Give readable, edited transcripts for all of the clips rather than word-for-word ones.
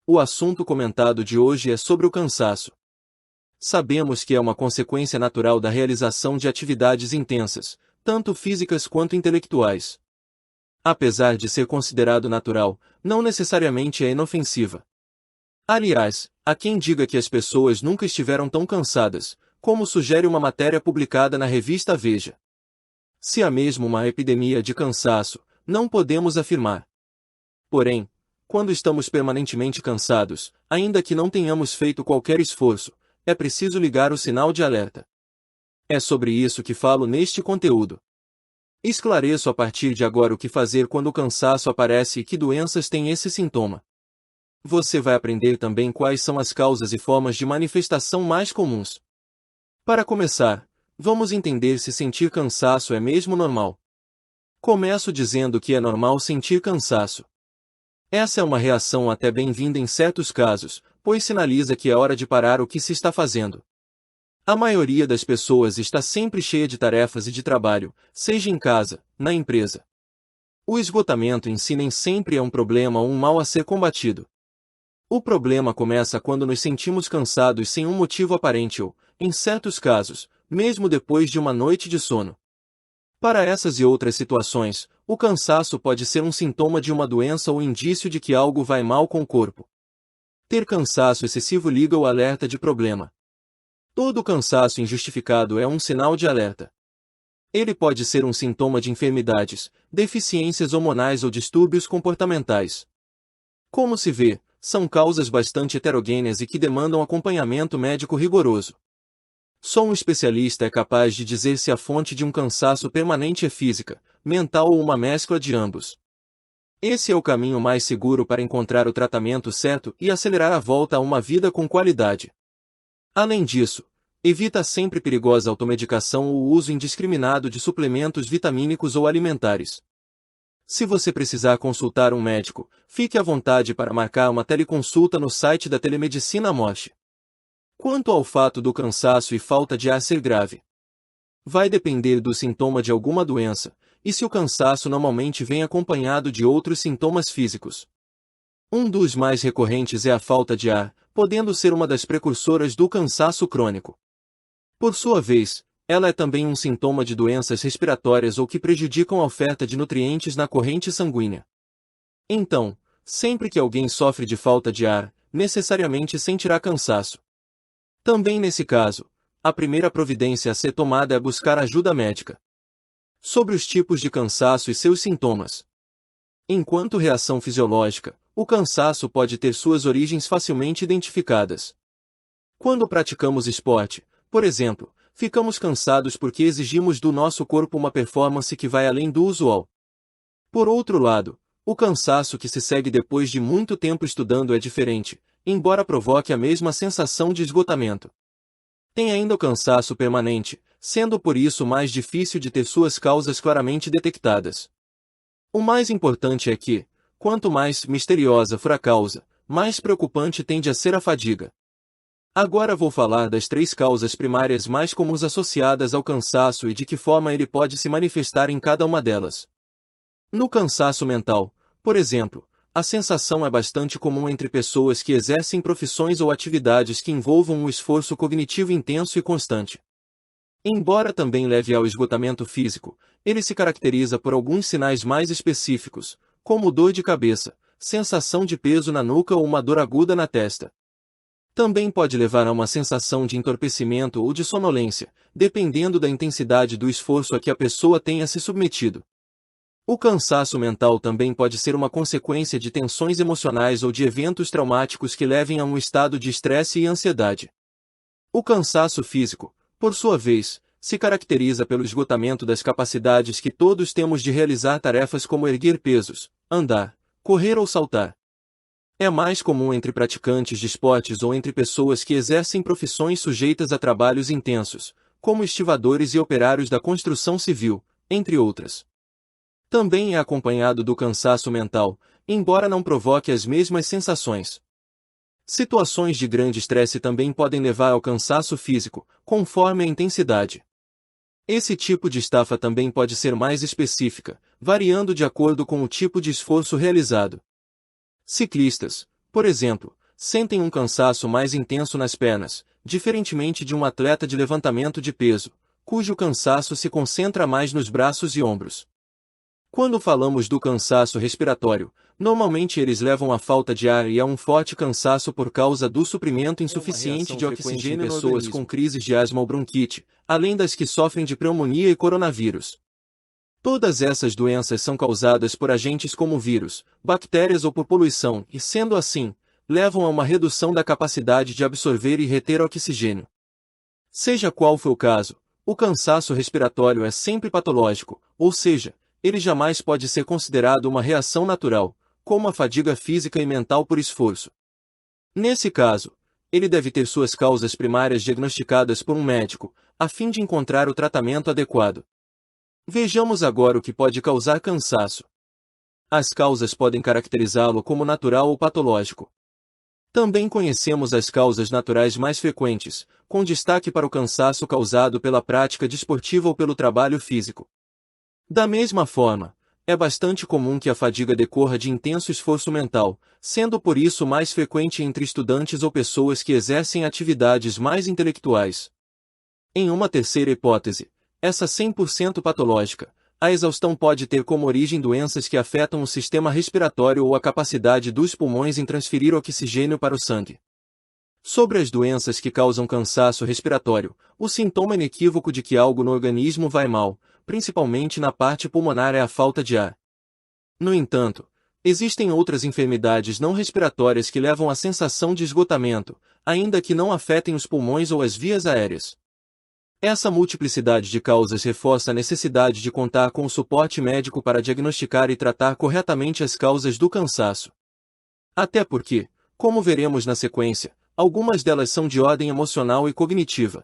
O assunto comentado de hoje é sobre o cansaço. Sabemos que é uma consequência natural da realização de atividades intensas, tanto físicas quanto intelectuais. Apesar de ser considerado natural, não necessariamente é inofensiva. Aliás, há quem diga que as pessoas nunca estiveram tão cansadas, como sugere uma matéria publicada na revista Veja. Se há mesmo uma epidemia de cansaço, não podemos afirmar. Porém, quando estamos permanentemente cansados, ainda que não tenhamos feito qualquer esforço, é preciso ligar o sinal de alerta. É sobre isso que falo neste conteúdo. Esclareço a partir de agora o que fazer quando o cansaço aparece e que doenças têm esse sintoma. Você vai aprender também quais são as causas e formas de manifestação mais comuns. Para começar, vamos entender se sentir cansaço é mesmo normal. Começo dizendo que é normal sentir cansaço. Essa é uma reação até bem-vinda em certos casos, pois sinaliza que é hora de parar o que se está fazendo. A maioria das pessoas está sempre cheia de tarefas e de trabalho, seja em casa, na empresa. O esgotamento em si nem sempre é um problema ou um mal a ser combatido. O problema começa quando nos sentimos cansados sem um motivo aparente ou, em certos casos, mesmo depois de uma noite de sono. Para essas e outras situações, o cansaço pode ser um sintoma de uma doença ou indício de que algo vai mal com o corpo. Ter cansaço excessivo liga o alerta de problema. Todo cansaço injustificado é um sinal de alerta. Ele pode ser um sintoma de enfermidades, deficiências hormonais ou distúrbios comportamentais. Como se vê, são causas bastante heterogêneas e que demandam acompanhamento médico rigoroso. Só um especialista é capaz de dizer se a fonte de um cansaço permanente é física, mental ou uma mescla de ambos. Esse é o caminho mais seguro para encontrar o tratamento certo e acelerar a volta a uma vida com qualidade. Além disso, evita a sempre perigosa automedicação ou o uso indiscriminado de suplementos vitamínicos ou alimentares. Se você precisar consultar um médico, fique à vontade para marcar uma teleconsulta no site da Telemedicina Moche. Quanto ao fato do cansaço e falta de ar ser grave, vai depender do sintoma de alguma doença, e se o cansaço normalmente vem acompanhado de outros sintomas físicos. Um dos mais recorrentes é a falta de ar, podendo ser uma das precursoras do cansaço crônico. Por sua vez, ela é também um sintoma de doenças respiratórias ou que prejudicam a oferta de nutrientes na corrente sanguínea. Então, sempre que alguém sofre de falta de ar, necessariamente sentirá cansaço. Também nesse caso, a primeira providência a ser tomada é buscar ajuda médica. Sobre os tipos de cansaço e seus sintomas. Enquanto reação fisiológica, o cansaço pode ter suas origens facilmente identificadas. Quando praticamos esporte, por exemplo, ficamos cansados porque exigimos do nosso corpo uma performance que vai além do usual. Por outro lado, o cansaço que se segue depois de muito tempo estudando é diferente, embora provoque a mesma sensação de esgotamento. Tem ainda o cansaço permanente, sendo por isso mais difícil de ter suas causas claramente detectadas. O mais importante é que, quanto mais misteriosa for a causa, mais preocupante tende a ser a fadiga. Agora vou falar das 3 causas primárias mais comuns associadas ao cansaço e de que forma ele pode se manifestar em cada uma delas. No cansaço mental, por exemplo, a sensação é bastante comum entre pessoas que exercem profissões ou atividades que envolvam um esforço cognitivo intenso e constante. Embora também leve ao esgotamento físico, ele se caracteriza por alguns sinais mais específicos, como dor de cabeça, sensação de peso na nuca ou uma dor aguda na testa. Também pode levar a uma sensação de entorpecimento ou de sonolência, dependendo da intensidade do esforço a que a pessoa tenha se submetido. O cansaço mental também pode ser uma consequência de tensões emocionais ou de eventos traumáticos que levem a um estado de estresse e ansiedade. O cansaço físico, por sua vez, se caracteriza pelo esgotamento das capacidades que todos temos de realizar tarefas como erguer pesos, andar, correr ou saltar. É mais comum entre praticantes de esportes ou entre pessoas que exercem profissões sujeitas a trabalhos intensos, como estivadores e operários da construção civil, entre outras. Também é acompanhado do cansaço mental, embora não provoque as mesmas sensações. Situações de grande estresse também podem levar ao cansaço físico, conforme a intensidade. Esse tipo de estafa também pode ser mais específica, variando de acordo com o tipo de esforço realizado. Ciclistas, Por exemplo, sentem um cansaço mais intenso nas pernas, diferentemente de um atleta de levantamento de peso, cujo cansaço se concentra mais nos braços e ombros. Quando falamos do cansaço respiratório, normalmente eles levam à falta de ar e a um forte cansaço por causa do suprimento insuficiente de oxigênio em pessoas com crises de asma ou bronquite, além das que sofrem de pneumonia e coronavírus. Todas essas doenças são causadas por agentes como vírus, bactérias ou por poluição e, sendo assim, levam a uma redução da capacidade de absorver e reter oxigênio. Seja qual for o caso, o cansaço respiratório é sempre patológico, ou seja, ele jamais pode ser considerado uma reação natural, como a fadiga física e mental por esforço. Nesse caso, ele deve ter suas causas primárias diagnosticadas por um médico, a fim de encontrar o tratamento adequado. Vejamos agora o que pode causar cansaço. As causas podem caracterizá-lo como natural ou patológico. Também conhecemos as causas naturais mais frequentes, com destaque para o cansaço causado pela prática desportiva ou pelo trabalho físico. Da mesma forma, é bastante comum que a fadiga decorra de intenso esforço mental, sendo por isso mais frequente entre estudantes ou pessoas que exercem atividades mais intelectuais. Em uma terceira hipótese, essa 100% patológica, a exaustão pode ter como origem doenças que afetam o sistema respiratório ou a capacidade dos pulmões em transferir oxigênio para o sangue. Sobre as doenças que causam cansaço respiratório, o sintoma inequívoco de que algo no organismo vai mal, principalmente na parte pulmonar, é a falta de ar. No entanto, existem outras enfermidades não respiratórias que levam à sensação de esgotamento, ainda que não afetem os pulmões ou as vias aéreas. Essa multiplicidade de causas reforça a necessidade de contar com o suporte médico para diagnosticar e tratar corretamente as causas do cansaço. Até porque, como veremos na sequência, algumas delas são de ordem emocional e cognitiva.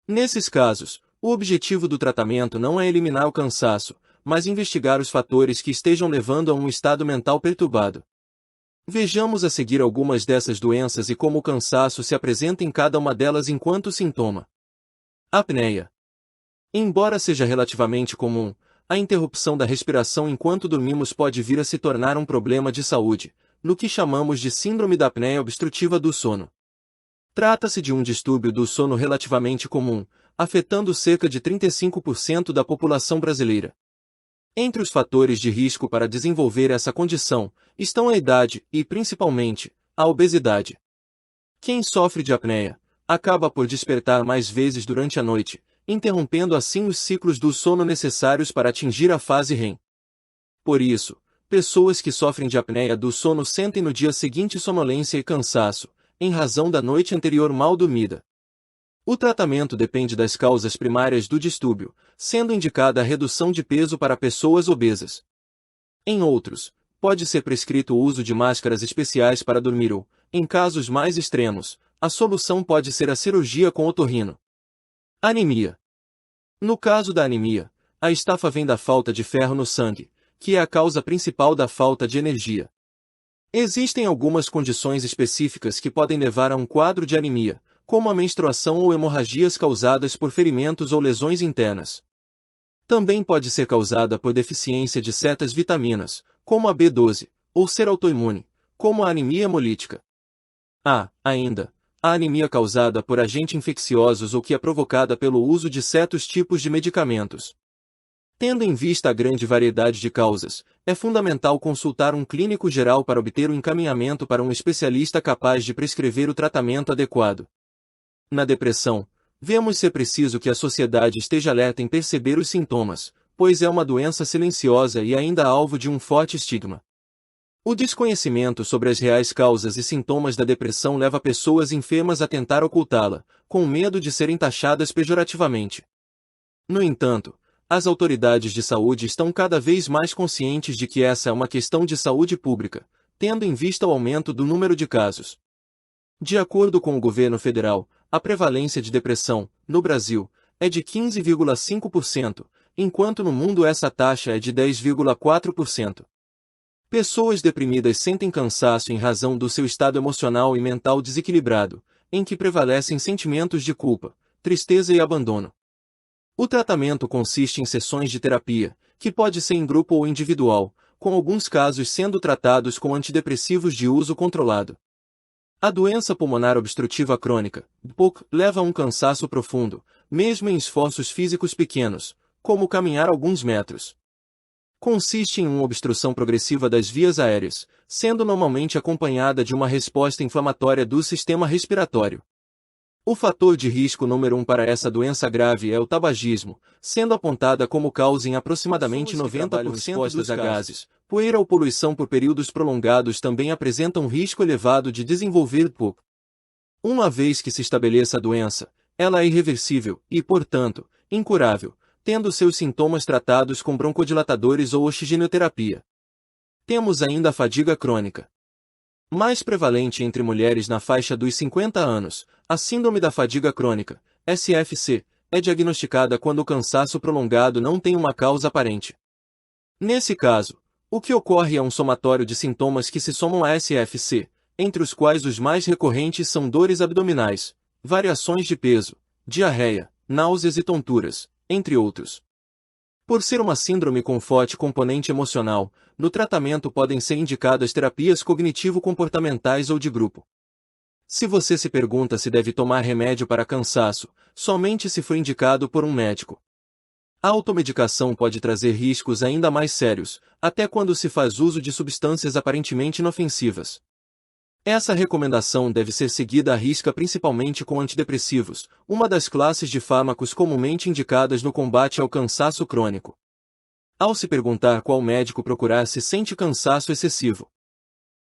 Nesses casos, o objetivo do tratamento não é eliminar o cansaço, mas investigar os fatores que estejam levando a um estado mental perturbado. Vejamos a seguir algumas dessas doenças e como o cansaço se apresenta em cada uma delas enquanto sintoma. Apneia. Embora seja relativamente comum, a interrupção da respiração enquanto dormimos pode vir a se tornar um problema de saúde, no que chamamos de síndrome da apneia obstrutiva do sono. Trata-se de um distúrbio do sono relativamente comum, afetando cerca de 35% da população brasileira. Entre os fatores de risco para desenvolver essa condição, estão a idade e, principalmente, a obesidade. Quem sofre de apneia acaba por despertar mais vezes durante a noite, interrompendo assim os ciclos do sono necessários para atingir a fase REM. Por isso, pessoas que sofrem de apneia do sono sentem no dia seguinte sonolência e cansaço, em razão da noite anterior mal dormida. O tratamento depende das causas primárias do distúrbio, sendo indicada a redução de peso para pessoas obesas. Em outros, pode ser prescrito o uso de máscaras especiais para dormir ou, em casos mais extremos, a solução pode ser a cirurgia com otorrino. Anemia. No caso da anemia, a estafa vem da falta de ferro no sangue, que é a causa principal da falta de energia. Existem algumas condições específicas que podem levar a um quadro de anemia, como a menstruação ou hemorragias causadas por ferimentos ou lesões internas. Também pode ser causada por deficiência de certas vitaminas, como a B12, ou ser autoimune, como a anemia hemolítica. Há, ainda, a anemia causada por agentes infecciosos ou que é provocada pelo uso de certos tipos de medicamentos. Tendo em vista a grande variedade de causas, é fundamental consultar um clínico geral para obter o encaminhamento para um especialista capaz de prescrever o tratamento adequado. Na depressão, vemos ser preciso que a sociedade esteja alerta em perceber os sintomas, pois é uma doença silenciosa e ainda alvo de um forte estigma. O desconhecimento sobre as reais causas e sintomas da depressão leva pessoas enfermas a tentar ocultá-la, com medo de serem taxadas pejorativamente. No entanto, as autoridades de saúde estão cada vez mais conscientes de que essa é uma questão de saúde pública, tendo em vista o aumento do número de casos. De acordo com o governo federal, a prevalência de depressão, no Brasil, é de 15,5%, enquanto no mundo essa taxa é de 10,4%. Pessoas deprimidas sentem cansaço em razão do seu estado emocional e mental desequilibrado, em que prevalecem sentimentos de culpa, tristeza e abandono. O tratamento consiste em sessões de terapia, que pode ser em grupo ou individual, com alguns casos sendo tratados com antidepressivos de uso controlado. A doença pulmonar obstrutiva crônica, POC, leva a um cansaço profundo, mesmo em esforços físicos pequenos, como caminhar alguns metros. Consiste em uma obstrução progressiva das vias aéreas, sendo normalmente acompanhada de uma resposta inflamatória do sistema respiratório. O fator de risco número 1 para essa doença grave é o tabagismo, sendo apontada como causa em aproximadamente 90% dos gases. Poeira ou poluição por períodos prolongados também apresentam risco elevado de desenvolver POC. Uma vez que se estabeleça a doença, ela é irreversível e, portanto, incurável, tendo seus sintomas tratados com broncodilatadores ou oxigenoterapia. Temos ainda a fadiga crônica. Mais prevalente entre mulheres na faixa dos 50 anos, a síndrome da fadiga crônica, SFC, é diagnosticada quando o cansaço prolongado não tem uma causa aparente. Nesse caso, o que ocorre é um somatório de sintomas que se somam a SFC, entre os quais os mais recorrentes são dores abdominais, variações de peso, diarreia, náuseas e tonturas, entre outros. Por ser uma síndrome com forte componente emocional, no tratamento podem ser indicadas terapias cognitivo-comportamentais ou de grupo. Se você se pergunta se deve tomar remédio para cansaço, somente se for indicado por um médico. A automedicação pode trazer riscos ainda mais sérios, até quando se faz uso de substâncias aparentemente inofensivas. Essa recomendação deve ser seguida à risca principalmente com antidepressivos, uma das classes de fármacos comumente indicadas no combate ao cansaço crônico. Ao se perguntar qual médico procurar se sente cansaço excessivo,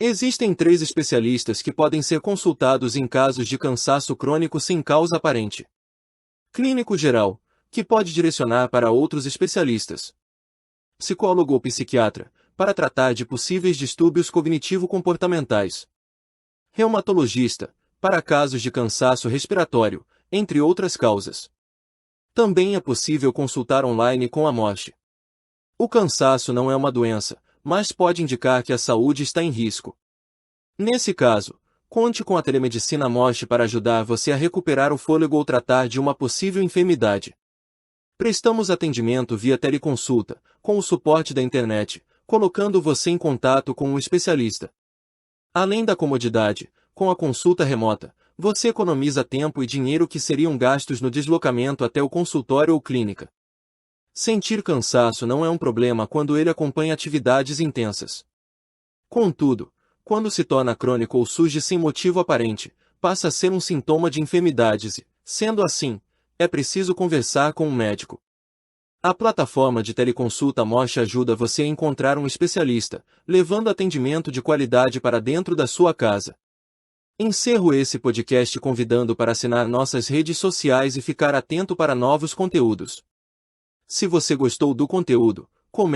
existem 3 especialistas que podem ser consultados em casos de cansaço crônico sem causa aparente. Clínico geral, que pode direcionar para outros especialistas. Psicólogo ou psiquiatra, para tratar de possíveis distúrbios cognitivo-comportamentais. Reumatologista, para casos de cansaço respiratório, entre outras causas. Também é possível consultar online com a morte. O cansaço não é uma doença, mas pode indicar que a saúde está em risco. Nesse caso, conte com a telemedicina morte para ajudar você a recuperar o fôlego ou tratar de uma possível enfermidade. Prestamos atendimento via teleconsulta, com o suporte da internet, colocando você em contato com um especialista. Além da comodidade, com a consulta remota, você economiza tempo e dinheiro que seriam gastos no deslocamento até o consultório ou clínica. Sentir cansaço não é um problema quando ele acompanha atividades intensas. Contudo, quando se torna crônico ou surge sem motivo aparente, passa a ser um sintoma de enfermidades e, sendo assim, é preciso conversar com um médico. A plataforma de teleconsulta Morte ajuda você a encontrar um especialista, levando atendimento de qualidade para dentro da sua casa. Encerro esse podcast convidando para assinar nossas redes sociais e ficar atento para novos conteúdos. Se você gostou do conteúdo,